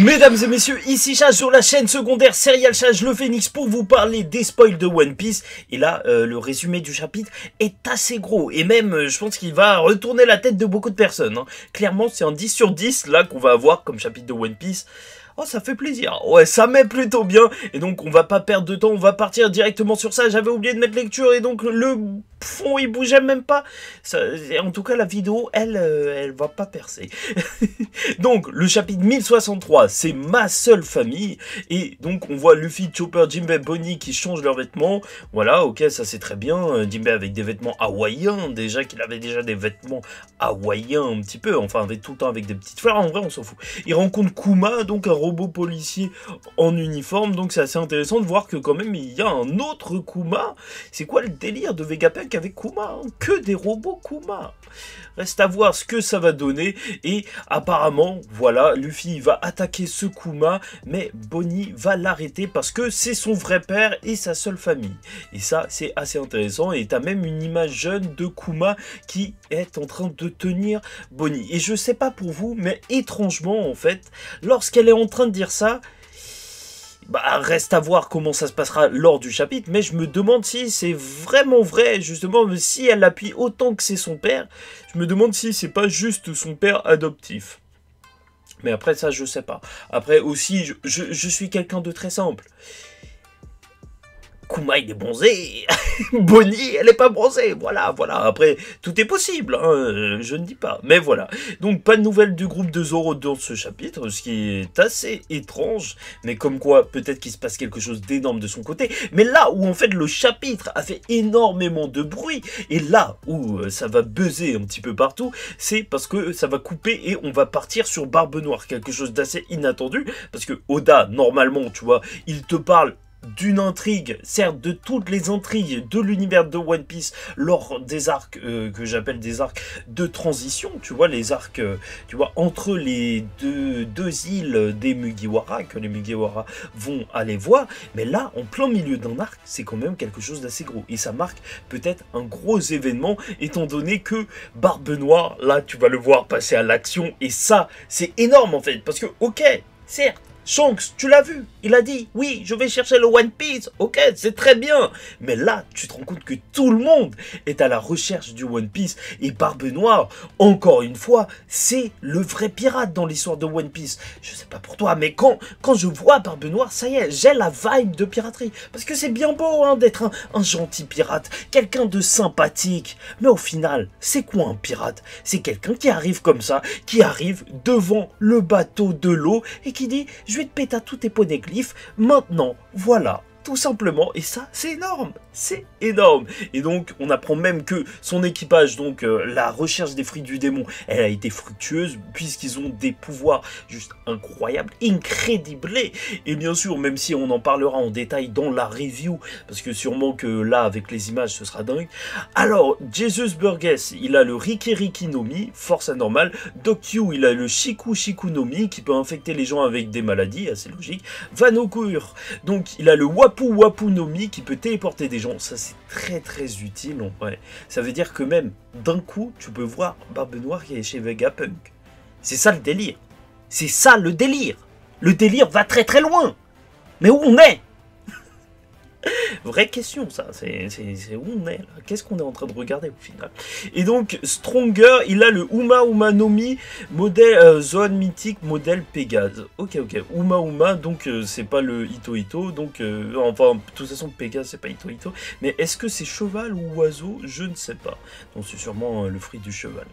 Mesdames et messieurs, ici Chaz sur la chaîne secondaire Serial Chaz le Phénix pour vous parler des spoils de One Piece. Et là, le résumé du chapitre est assez gros. Et même, je pense qu'il va retourner la tête de beaucoup de personnes. Hein. Clairement, c'est un 10 sur 10 là qu'on va avoir comme chapitre de One Piece. Oh, ça fait plaisir. Ouais, ça met plutôt bien. Et donc, on va pas perdre de temps. On va partir directement sur ça. J'avais oublié de mettre lecture. Et donc, le fond, il bougeait même pas. Ça, en tout cas, la vidéo, elle va pas percer. Donc, le chapitre 1063, c'est ma seule famille. Et donc, on voit Luffy, Chopper, Jinbei, Bonnie qui changent leurs vêtements. Voilà, ok, ça c'est très bien. Jinbei avec des vêtements hawaïens. Déjà qu'il avait déjà des vêtements hawaïens un petit peu. Enfin, avec tout le temps avec des petites fleurs. En vrai, on s'en fout. Il rencontre Kuma, donc un robot policier en uniforme, donc c'est assez intéressant de voir que quand même il y a un autre Kuma. C'est quoi le délire de Vegapunk avec Kuma, hein? Que des robots Kuma. Reste à voir ce que ça va donner. Et apparemment, voilà, Luffy va attaquer ce Kuma, mais Bonnie va l'arrêter parce que c'est son vrai père et sa seule famille. Et ça, c'est assez intéressant. Et t'as même une image jeune de Kuma qui est en train de tenir Bonnie. Et je sais pas pour vous, mais étrangement, en fait, lorsqu'elle est en train de dire ça, bah, reste à voir comment ça se passera lors du chapitre, mais je me demande si c'est vraiment vrai, justement, si elle appuie autant que c'est son père, je me demande si c'est pas juste son père adoptif. Mais après ça, je sais pas. Après aussi, je suis quelqu'un de très simple. Kuma il est bronzé, Bonnie elle est pas bronzée, voilà. Après tout est possible, hein, je ne dis pas, mais voilà. Donc pas de nouvelles du groupe de Zoro dans ce chapitre, ce qui est assez étrange, mais comme quoi peut-être qu'il se passe quelque chose d'énorme de son côté. Mais là où en fait le chapitre a fait énormément de bruit, et là où ça va buzzer un petit peu partout, c'est parce que ça va couper et on va partir sur Barbe Noire, quelque chose d'assez inattendu, parce que Oda normalement tu vois, il te parle d'une intrigue, certes de toutes les intrigues de l'univers de One Piece lors des arcs que j'appelle des arcs de transition, tu vois, les arcs tu vois, entre les deux îles des Mugiwara, que les Mugiwara vont aller voir, mais là, en plein milieu d'un arc, c'est quand même quelque chose d'assez gros, et ça marque peut-être un gros événement, étant donné que Barbe Noire, là, tu vas le voir passer à l'action, et ça, c'est énorme en fait, parce que, ok, certes, Shanks, tu l'as vu, il a dit, oui, je vais chercher le One Piece, ok, c'est très bien. Mais là, tu te rends compte que tout le monde est à la recherche du One Piece. Et Barbe Noire, encore une fois, c'est le vrai pirate dans l'histoire de One Piece. Je sais pas pour toi, mais quand je vois Barbe Noire, ça y est, j'ai la vibe de piraterie. Parce que c'est bien beau hein, d'être un gentil pirate, quelqu'un de sympathique. Mais au final, c'est quoi un pirate? C'est quelqu'un qui arrive comme ça, qui arrive devant le bateau de l'eau et qui dit... Je vais te péter à tous tes poneglyphes, maintenant, voilà, tout simplement, et ça, c'est énorme, c'est énorme. Et donc, on apprend même que son équipage, donc la recherche des fruits du démon, elle a été fructueuse, puisqu'ils ont des pouvoirs juste incroyables, incredibles. Et bien sûr, même si on en parlera en détail dans la review, parce que sûrement que là, avec les images, ce sera dingue. Alors, Jesus Burgess, il a le Riki Riki no Mi, force anormale. Doc Yu, il a le Shiku Shiku no Mi, qui peut infecter les gens avec des maladies, assez logique. Vanokur, donc il a le Wapu Wapu no Mi, qui peut téléporter des gens. Ça, c'est très très utile en vrai. Ça veut dire que même d'un coup, tu peux voir Barbe Noire qui est chez Vegapunk. C'est ça le délire. C'est ça le délire. Le délire va très très loin. Mais où on est? Vraie question ça, c'est où on est là? Qu'est-ce qu'on est en train de regarder au final? Et donc Stronger, il a le Uma Uma no Mi, modèle zone mythique, modèle Pégase. Ok, Uma Uma, donc c'est pas le Ito Ito, donc enfin de toute façon Pégase c'est pas Ito Ito, mais est-ce que c'est cheval ou oiseau? Je ne sais pas. Donc c'est sûrement le fruit du cheval.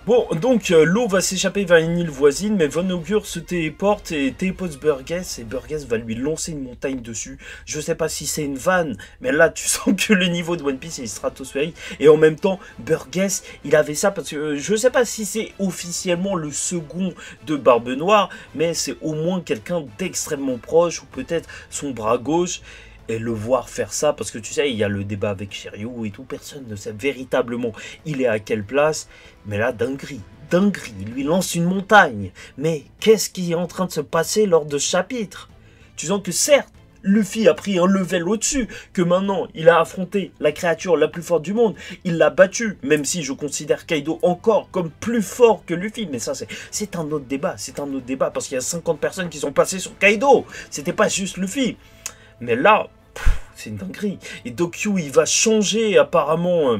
Bon, donc l'eau va s'échapper vers une île voisine, mais Von Augur se téléporte et téléporte Burgess, et Burgess va lui lancer une montagne dessus. Je sais pas si c'est une vanne, mais là tu sens que le niveau de One Piece est stratosphérique, et en même temps Burgess il avait ça parce que je sais pas si c'est officiellement le second de Barbe Noire, mais c'est au moins quelqu'un d'extrêmement proche, ou peut-être son bras gauche. Et le voir faire ça, parce que tu sais, il y a le débat avec Shiryu et tout, personne ne sait véritablement il est à quelle place, mais là dinguerie, il lui lance une montagne. Mais qu'est-ce qui est en train de se passer lors de ce chapitre? Tu sens que certes, Luffy a pris un level au-dessus, que maintenant il a affronté la créature la plus forte du monde, il l'a battu, même si je considère Kaido encore comme plus fort que Luffy, mais ça c'est un autre débat, parce qu'il y a 50 personnes qui sont passées sur Kaido, c'était pas juste Luffy. Mais là, c'est une dinguerie. Et Dokyu, il va changer apparemment...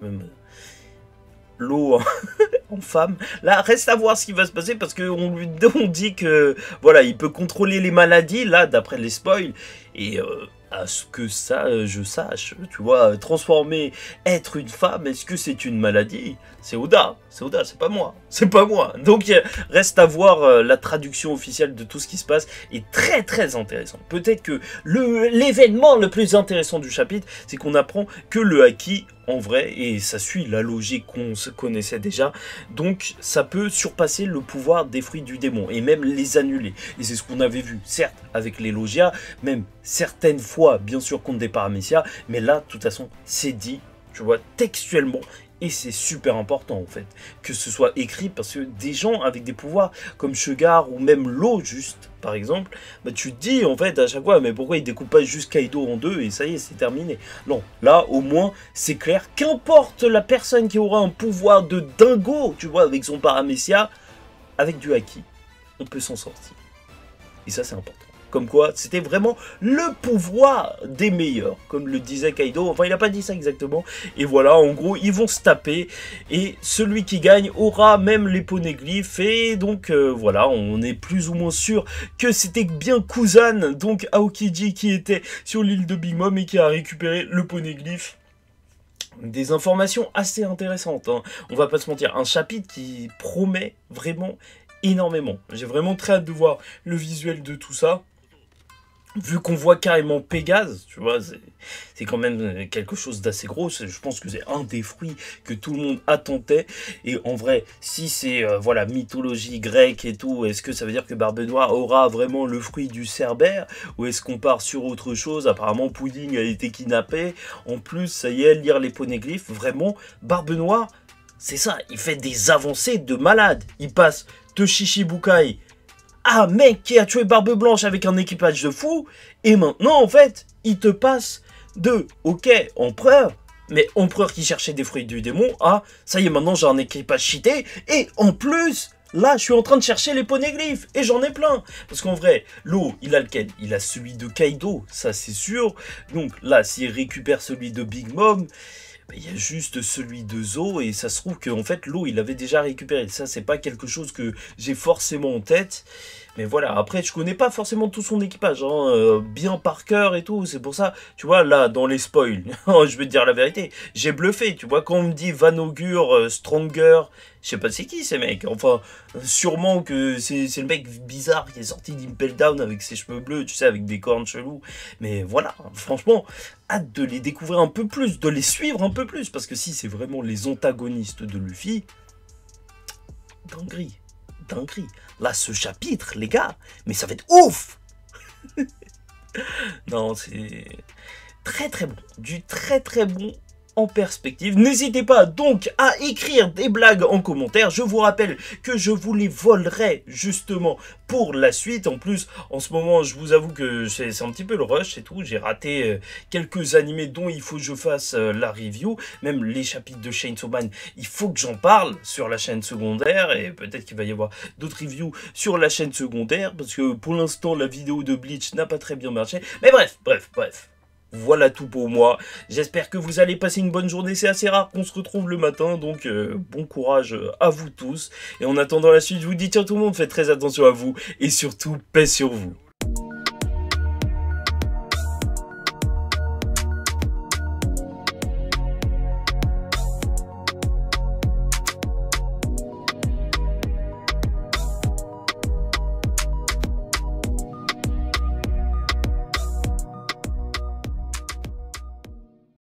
même l'eau en femme. Là, reste à voir ce qui va se passer parce qu'on lui dit que voilà, il peut contrôler les maladies, là, d'après les spoils. Et à ce que ça, je sache, tu vois, transformer, être une femme, est-ce que c'est une maladie? C'est Oda, c'est pas moi, Donc reste à voir la traduction officielle de tout ce qui se passe, est très très intéressant. Peut-être que l'événement le plus intéressant du chapitre, c'est qu'on apprend que le haki, en vrai, et ça suit la logique qu'on se connaissait déjà, donc ça peut surpasser le pouvoir des fruits du démon, et même les annuler. Et c'est ce qu'on avait vu, certes, avec les Logia, même certaines fois, bien sûr, contre des Paramecia, mais là, de toute façon, c'est dit, tu vois, textuellement. Et c'est super important en fait, que ce soit écrit parce que des gens avec des pouvoirs comme Sugar ou même l'eau juste, par exemple, bah tu te dis en fait à chaque fois, mais pourquoi il découpe pas juste Kaido en deux et ça y est, c'est terminé. Non, là au moins c'est clair, qu'importe la personne qui aura un pouvoir de dingo, tu vois, avec son Paramecia, avec du haki, on peut s'en sortir. Et ça c'est important. Comme quoi, c'était vraiment le pouvoir des meilleurs, comme le disait Kaido. Enfin, il n'a pas dit ça exactement. Et voilà, en gros, ils vont se taper. Et celui qui gagne aura même les poneglyphes. Et donc, voilà, on est plus ou moins sûr que c'était bien Kuzan, donc Aokiji, qui était sur l'île de Big Mom et qui a récupéré le poneglyphe. Des informations assez intéressantes, hein. On va pas se mentir, un chapitre qui promet vraiment énormément. J'ai vraiment très hâte de voir le visuel de tout ça. Vu qu'on voit carrément Pégase, tu vois, c'est quand même quelque chose d'assez gros. Je pense que c'est un des fruits que tout le monde attendait. Et en vrai, si c'est voilà, mythologie grecque et tout, est-ce que ça veut dire que Barbe Noire aura vraiment le fruit du Cerbère? Ou est-ce qu'on part sur autre chose? Apparemment, Pudding a été kidnappé. En plus, ça y est, lire les poneglyphes, vraiment, Barbe Noire, c'est ça, il fait des avancées de malade. Il passe de Shishibukai, ah mec qui a tué Barbe Blanche avec un équipage de fous, et maintenant en fait il te passe de ok empereur, mais empereur qui cherchait des fruits du démon, ah ça y est maintenant j'ai un équipage cheaté, et en plus là je suis en train de chercher les poneglyphes, et j'en ai plein, parce qu'en vrai l'eau il a lequel? Il a celui de Kaido, ça c'est sûr, donc là s'il récupère celui de Big Mom, il y a juste celui de Zo et ça se trouve qu'en fait l'eau il avait déjà récupéré. Ça c'est pas quelque chose que j'ai forcément en tête. Mais voilà, après je connais pas forcément tout son équipage, hein, bien par cœur et tout. C'est pour ça, tu vois, là dans les spoils, je vais te dire la vérité, j'ai bluffé. Tu vois, quand on me dit Van Augure, Stronger, je sais pas c'est qui ces mecs. Enfin, sûrement que c'est le mec bizarre qui est sorti d'Impel Down avec ses cheveux bleus, tu sais, avec des cornes chelous. Mais voilà, franchement, hâte de les découvrir un peu plus, de les suivre un peu plus. Parce que si c'est vraiment les antagonistes de Luffy, dinguerie. Dinguerie. Là, ce chapitre, les gars, mais ça va être ouf. Non, c'est très très bon. Du très très bon en perspective. N'hésitez pas donc à écrire des blagues en commentaire. Je vous rappelle que je vous les volerai justement pour la suite. En plus, en ce moment, je vous avoue que c'est un petit peu le rush et tout. J'ai raté quelques animés dont il faut que je fasse la review. Même les chapitres de Chainsaw Man, il faut que j'en parle sur la chaîne secondaire. Et peut-être qu'il va y avoir d'autres reviews sur la chaîne secondaire. Parce que pour l'instant, la vidéo de Bleach n'a pas très bien marché. Mais bref. Voilà tout pour moi. J'espère que vous allez passer une bonne journée. C'est assez rare qu'on se retrouve le matin. Donc bon courage à vous tous. Et en attendant la suite, je vous dis ciao tout le monde. Faites très attention à vous. Et surtout, paix sur vous.